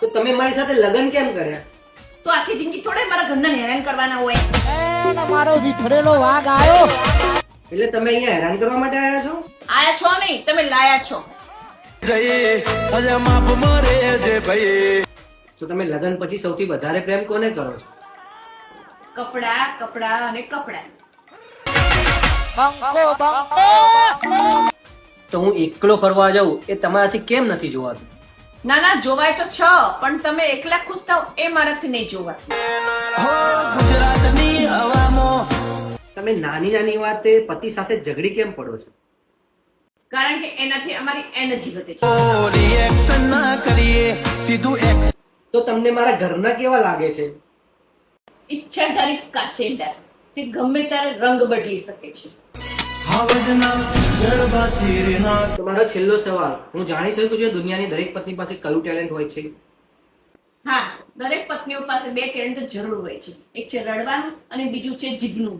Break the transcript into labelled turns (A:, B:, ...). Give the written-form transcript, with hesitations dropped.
A: તો તમે મારી સાથે લગ્ન કેમ કર્યા?
B: તો આખી જિંદગી થોડે મારા ઘરના હેરાન કરવાના હોય.
C: મારો રીઠરેલો વાઘ આવ્યો.
A: એટલે તમે અહીંયા હેરાન કરવા માટે આવ્યા છો?
B: આયા છો નહીં, તમે લાયા છો.
A: તો તમે લગ્ન પછી સૌથી વધારે પ્રેમ કોને કરો છો?
B: કપડા કપડા અને કપડા.
A: તો હું એકલો ફરવા જાઉં એ તમારાથી કેમ નથી જોવાતું?
B: ના ના, જોવાય તો છ, પણ તમે એકલા ખુશ થાવ એ મારાથી નહીં જોવાતું.
A: તમે નાની નાની વાતે પતિ સાથે ઝઘડી કેમ પડો છો?
B: કારણ કે એનાથી અમારી એનર્જી વધે છે.
A: તો તમને મારા ઘરના કેવા લાગે છે?
B: ઈચ્છા જારી કાચેંડા, તે ગમે ત્યારે રંગ બદલી શકે છે.
A: તો મારો છેલ્લો સવાલ, હું જાણી શકું છું દુનિયાની દરેક પત્ની પાસે કયું ટેલેન્ટ હોય છે?
B: હા, દરેક પત્નીઓ પાસે બે ટેલેન્ટ જરૂર હોય છે. એક છે રડવાનું અને બીજું છે જીગનું.